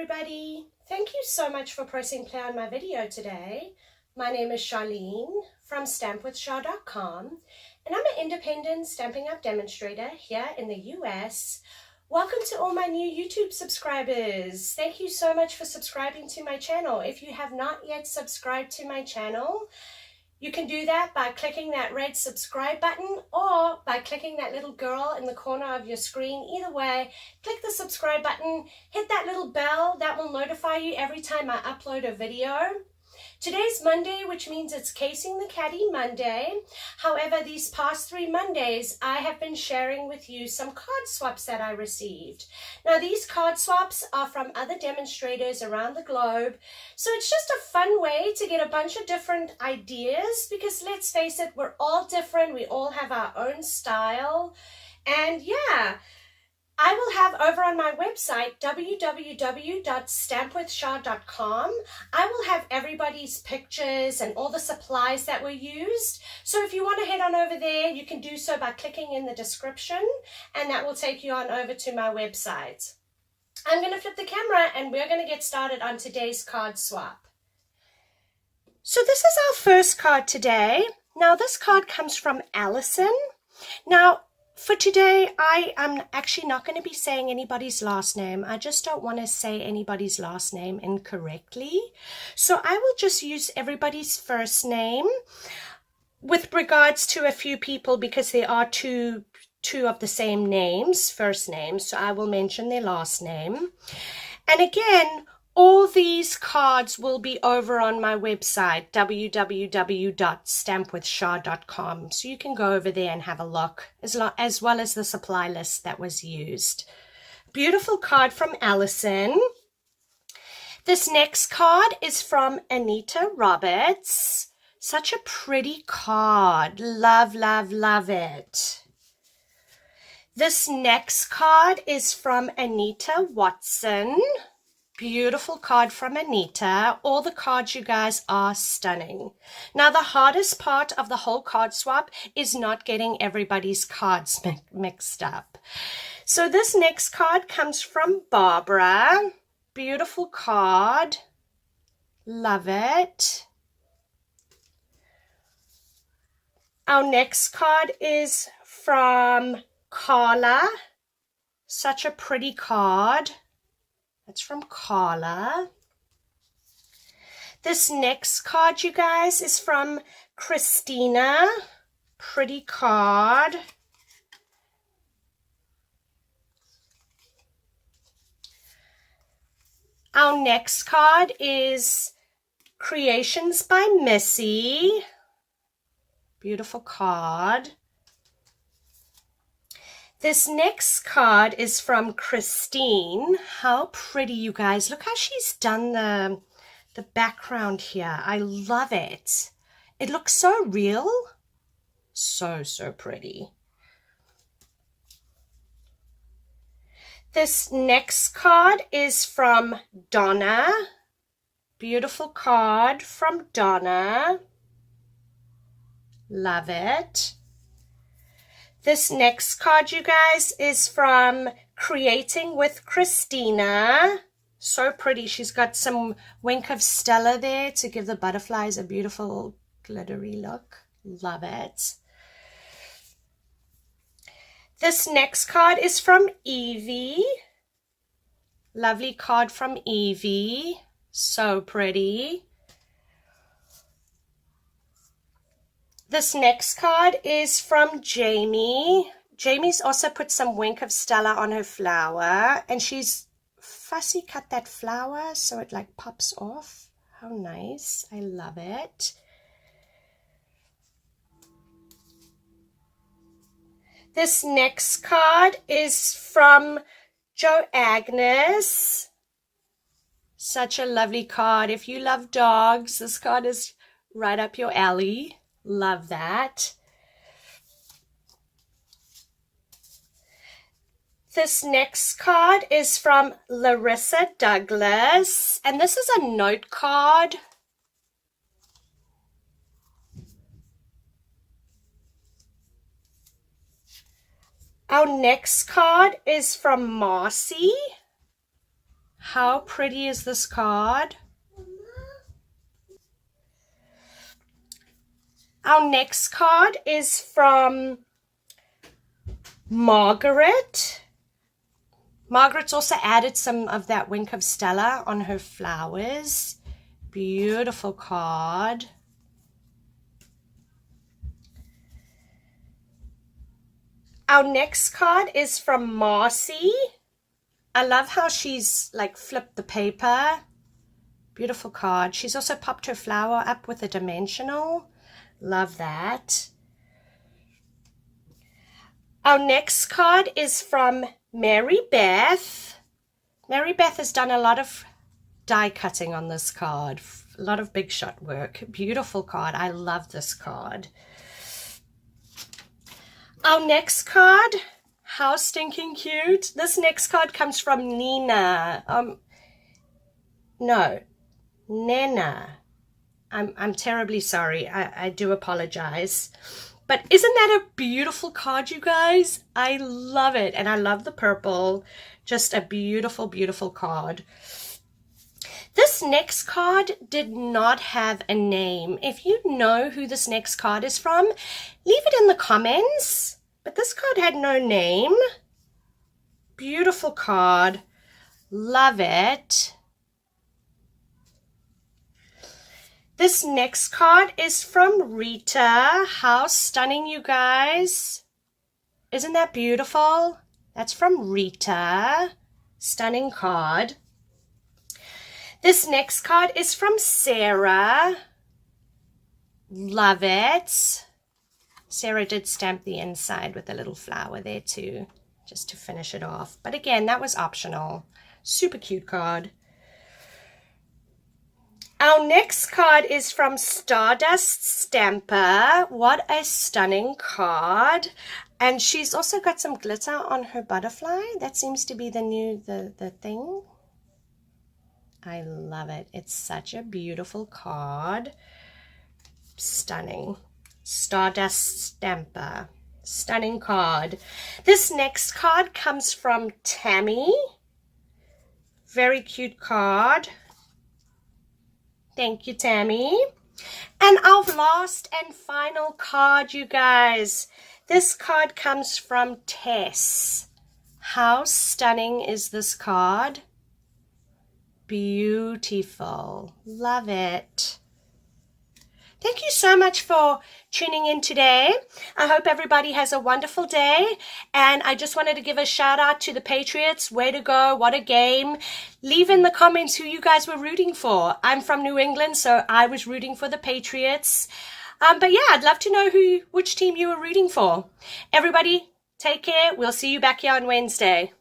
everybody. Thank you so much for pressing play on my video today. My name is Sharleen from stampwithshar.com and I'm an independent Stampin' Up! Demonstrator here in the US. Welcome to all my new YouTube subscribers. Thank you so much for subscribing to my channel. If you have not yet subscribed to my channel, you can do that by clicking that red subscribe button or by clicking that little girl in the corner of your screen. Either way, click the subscribe button, hit that little bell, that will notify you every time I upload a video. Today's Monday, which means it's Casing the Catty Monday. However, these past 3 Mondays, I have been sharing with you some card swaps that I received. Now, these card swaps are from other demonstrators around the globe. So it's just a fun way to get a bunch of different ideas because let's face it, we're all different. We all have our own style. And yeah, I will have over on my website, www.stampwithshar.com, I will have everybody's pictures and all the supplies that were used. So if you want to head on over there, you can do so by clicking in the description, and that will take you on over to my website. I'm going to flip the camera and we're going to get started on today's card swap. So this is our first card today. Now this card comes from Allison. Now, for today, I am actually not going to be saying anybody's last name. I just don't want to say anybody's last name incorrectly. So I will just use everybody's first name with regards to a few people because there are two of the same names, first names. So I will mention their last name. And again, all these cards will be over on my website, www.stampwithshar.com. So you can go over there and have a look, as well as the supply list that was used. Beautiful card from Allison. This next card is from Anita Roberts. Such a pretty card. Love, love, love it. This next card is from Anita Watson. Beautiful card from Anita. All the cards, you guys, are stunning. Now, the hardest part of the whole card swap is not getting everybody's cards mixed up. So this next card comes from Barbara. Beautiful card. Love it. Our next card is from Carla. Such a pretty card. That's from Carla. This next card, you guys, is from Christina. Pretty card. Our next card is Creations by Missy. Beautiful card. This next card is from Christine. How pretty, you guys. Look how she's done the background here. I love it. It looks so real. So, so pretty. This next card is from Donna. Beautiful card from Donna. Love it. This next card, you guys, is from Creating with Christina. So pretty. She's got some wink of Stella there to give the butterflies a beautiful glittery look. Love it. This next card is from Evie. Lovely card from Evie. So pretty. This next card is from Jamie. Jamie's also put some wink of Stella on her flower, and she's fussy cut that flower so it like pops off. How nice. I love it. This next card is from Jo Agnes. Such a lovely card. If you love dogs, this card is right up your alley. Love that. This next card is from Larissa Douglas, and this is a note card. Our next card is from Marcy. How pretty is this card? Our next card is from Margaret. Margaret's also added some of that Wink of Stella on her flowers. Beautiful card. Our next card is from Marcy. I love how she's like flipped the paper. Beautiful card. She's also popped her flower up with a dimensional. Love that. Our next card is from Mary Beth. Mary Beth has done a lot of die cutting on this card. A lot of big shot work. Beautiful card. I love this card. Our next card, how stinking cute. This next card comes from Nina. No, Nena. I'm terribly sorry. I do apologize. But isn't that a beautiful card, you guys? I love it. And I love the purple. Just a beautiful, beautiful card. This next card did not have a name. If you know who this next card is from, leave it in the comments. But this card had no name. Beautiful card. Love it. This next card is from Rita. How stunning, you guys. Isn't that beautiful? That's from Rita. Stunning card. This next card is from Sarah. Love it. Sarah did stamp the inside with a little flower there too, just to finish it off. But again, that was optional. Super cute card. Our next card is from Stardust Stamper. What a stunning card. And she's also got some glitter on her butterfly. That seems to be the new, the thing. I love it. It's such a beautiful card. Stunning. Stardust Stamper. Stunning card. This next card comes from Tammy. Very cute card. Thank you, Tammy. And our last and final card, you guys. This card comes from Tess. How stunning is this card? Beautiful. Love it. Thank you so much for tuning in today. I hope everybody has a wonderful day. And I just wanted to give a shout out to the Patriots. Way to go. What a game. Leave in the comments who you guys were rooting for. I'm from New England, so I was rooting for the Patriots. But yeah, I'd love to know which team you were rooting for. Everybody, take care. We'll see you back here on Wednesday.